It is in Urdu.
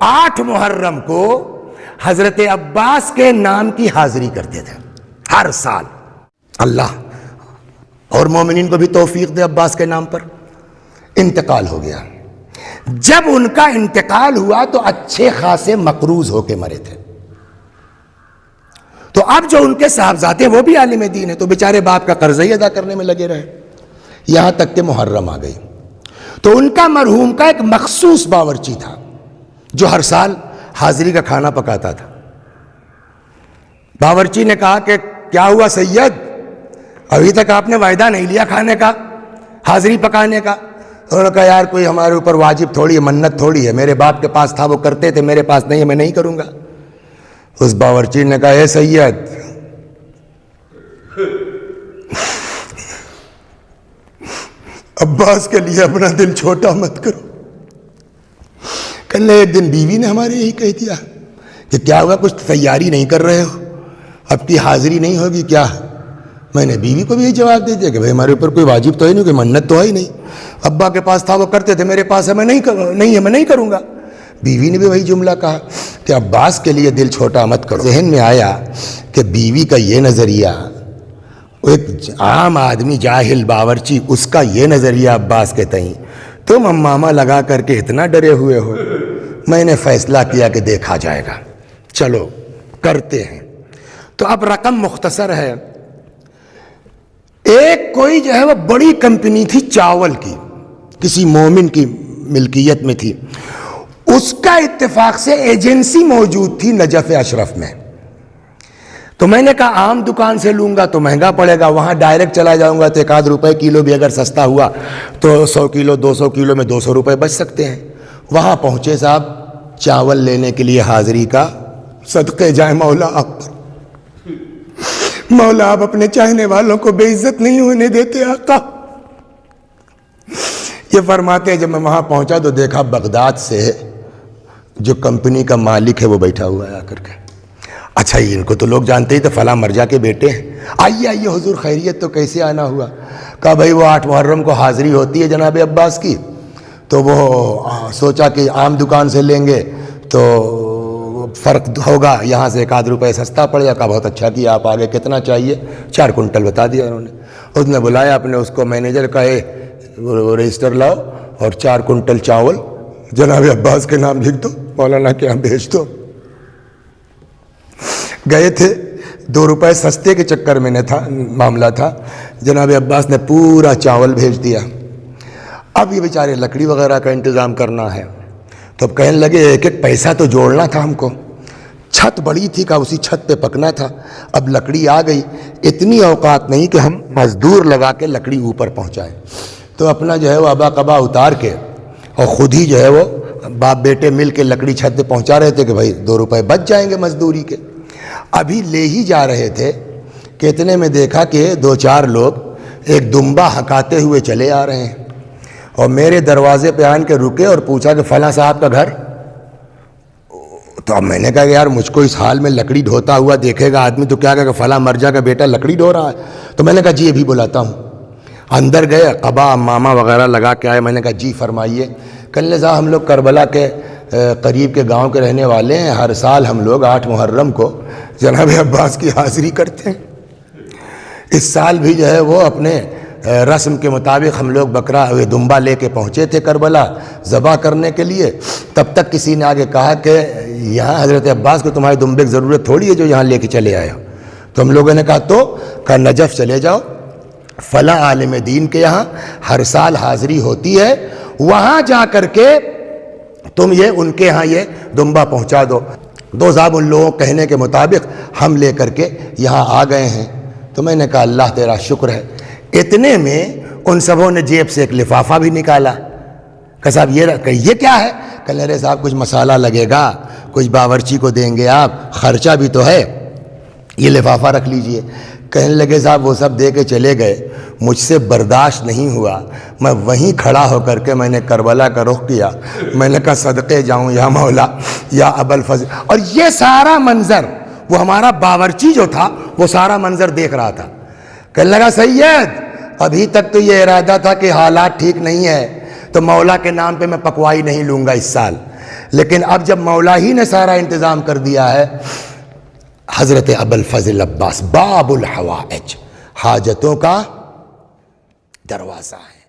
8 محرم کو حضرت عباس کے نام کی حاضری کرتے تھے ہر سال. اللہ اور مومنین کو بھی توفیق دے عباس کے نام پر. انتقال ہو گیا. جب ان کا انتقال ہوا تو اچھے خاصے مقروض ہو کے مرے تھے. تو اب جو ان کے صاحبزادے وہ بھی عالم دین ہیں تو بیچارے باپ کا قرض ہی ادا کرنے میں لگے رہے. یہاں تک کہ محرم آ گئی تو ان کا مرحوم کا ایک مخصوص باورچی تھا جو ہر سال حاضری کا کھانا پکاتا تھا. باورچی نے کہا کہ کیا ہوا سید، ابھی تک آپ نے وعدہ نہیں لیا کھانے کا، حاضری پکانے کا؟ انہوں نے کہا یار کوئی ہمارے اوپر واجب تھوڑی ہے، منت تھوڑی ہے، میرے باپ کے پاس تھا وہ کرتے تھے، میرے پاس نہیں ہے میں نہیں کروں گا. اس باورچی نے کہا اے سید، عباس کے لیے اپنا دل چھوٹا مت کرو. کل ایک دن بیوی نے ہمارے یہی کہہ دیا کہ کیا ہوا کچھ تیاری نہیں کر رہے ہو، اب کی حاضری نہیں ہوگی کیا؟ میں نے بیوی کو بھی یہی جواب دے دیا کہ بھائی ہمارے اوپر کوئی واجب تو ہے نہیں، کوئی منت تو ہے ہی نہیں، ابا کے پاس تھا وہ کرتے تھے، میرے پاس ہے میں نہیں کروں گا. بیوی نے بھی وہی جملہ کہا کہ عباس کے لیے دل چھوٹا مت کرو. ذہن میں آیا کہ بیوی کا یہ نظریہ، ایک عام آدمی جاہل باورچی، اس کا یہ نظریہ عباس کے تئیں، تم امامہ لگا کر کے اتنا ڈرے ہوئے ہو. میں نے فیصلہ کیا کہ دیکھا جائے گا، چلو کرتے ہیں. تو اب رقم مختصر ہے. ایک کوئی جو ہے وہ بڑی کمپنی تھی چاول کی، کسی مومن کی ملکیت میں تھی، اس کا اتفاق سے ایجنسی موجود تھی نجف اشرف میں. تو میں نے کہا عام دکان سے لوں گا تو مہنگا پڑے گا، وہاں ڈائریکٹ چلا جاؤں گا تو 1 آدھ روپے کلو بھی اگر سستا ہوا تو 100 کلو 200 کلو میں 200 روپے بچ سکتے ہیں. وہاں پہنچے صاحب چاول لینے کے لیے حاضری کا. صدقے جائیں مولا آپ پر، مولا آپ اپنے چاہنے والوں کو بے عزت نہیں ہونے دیتے آقا. یہ فرماتے ہیں جب میں وہاں پہنچا تو دیکھا بغداد سے جو کمپنی کا مالک ہے وہ بیٹھا ہوا ہے آ کر کے. اچھا ان کو تو لوگ جانتے ہی تو فلاں مرجع کے بیٹے ہیں، آئیے حضور خیریت، تو کیسے آنا ہوا؟ کہا بھائی وہ 8 محرم کو حاضری ہوتی ہے جناب عباس کی، تو وہ سوچا کہ عام دکان سے لیں گے تو فرق ہوگا، یہاں سے 1 آدھ روپے سستا پڑے گا. کہا بہت اچھا کیا، آپ آگے کتنا چاہیے؟ 4 کنٹل بتا دیا انہوں نے. اس نے بلایا اپنے اس کو مینیجر کا، رجسٹر لاؤ اور 4 کنٹل چاول جناب عباس کے نام لکھ دو، مولانا کے یہاں بھیج دو. گئے تھے 2 روپے سستے کے چکر میں معاملہ تھا. جناب عباس نے پورا چاول بھیج دیا. اب یہ بیچارے لکڑی وغیرہ کا انتظام کرنا ہے تو اب کہنے لگے ایک پیسہ تو جوڑنا تھا ہم کو. چھت بڑی تھی کہ اسی چھت پہ پکنا تھا. اب لکڑی آ گئی، اتنی اوقات نہیں کہ ہم مزدور لگا کے لکڑی اوپر پہنچائیں. تو اپنا جو ہے وہ ابا قبا اتار کے اور خود ہی جو ہے وہ باپ بیٹے مل کے لکڑی چھت پہ پہنچا رہے تھے کہ بھائی 2 روپے بچ جائیں گے مزدوری کے. ابھی لے ہی جا رہے تھے کہ اتنے میں دیکھا کہ 2-4 لوگ ایک دمبا ہکاتے ہوئے چلے آ رہے ہیں اور میرے دروازے پہ آن کے رکے اور پوچھا کہ فلاں صاحب کا گھر؟ تو اب میں نے کہا کہ یار مجھ کو اس حال میں لکڑی ڈھوتا ہوا دیکھے گا آدمی تو کیا کہے گا فلاں مرجع کا بیٹا لکڑی ڈھو رہا ہے. تو میں نے کہا جی ابھی بلاتا ہوں. اندر گئے، قبا امامہ وغیرہ لگا کے آئے. میں نے کہا جی فرمائیے. کل صاحب ہم لوگ کربلا کے قریب کے گاؤں کے رہنے والے ہیں، ہر سال ہم لوگ 8 محرم کو جناب عباس کی حاضری کرتے ہیں. اس سال بھی جو ہے وہ اپنے رسم کے مطابق ہم لوگ بکرا دمبا لے کے پہنچے تھے کربلا ذبح کرنے کے لیے. تب تک کسی نے آگے کہا کہ یہاں حضرت عباس کو تمہارے دمبے کی ضرورت تھوڑی ہے جو یہاں لے کے چلے آئے ہو. تو ہم لوگوں نے کہا تو کہا نجف چلے جاؤ، فلاں عالم دین کے یہاں ہر سال حاضری ہوتی ہے، وہاں جا کر کے تم یہ ان کے ہاں یہ دمبا پہنچا دو. دو صاحب ان لوگوں کہنے کے مطابق ہم لے کر کے یہاں آ گئے ہیں. تو میں نے کہا اللہ تیرا شکر ہے. اتنے میں ان سبوں نے جیب سے ایک لفافہ بھی نکالا کہ صاحب یہ کیا ہے؟ کہ لے رہے صاحب کچھ مسالہ لگے گا، کچھ باورچی کو دیں گے آپ، خرچہ بھی تو ہے، یہ لفافہ رکھ لیجئے. کہنے لگے صاحب وہ سب دے کے چلے گئے. مجھ سے برداشت نہیں ہوا، میں وہیں کھڑا ہو کر کے میں نے کربلا کا رخ کیا. میں نے کہا صدقے جاؤں یا مولا یا ابوالفضل. اور یہ سارا منظر وہ ہمارا باورچی جو تھا وہ سارا منظر دیکھ رہا تھا. کہنے لگا سید ابھی تک تو یہ ارادہ تھا کہ حالات ٹھیک نہیں ہے تو مولا کے نام پہ میں پکوائی نہیں لوں گا اس سال، لیکن اب جب مولا ہی نے سارا انتظام کر دیا ہے، حضرت ابوالفضل عباس باب الحوائج، حاجتوں کا دروازہ ہے۔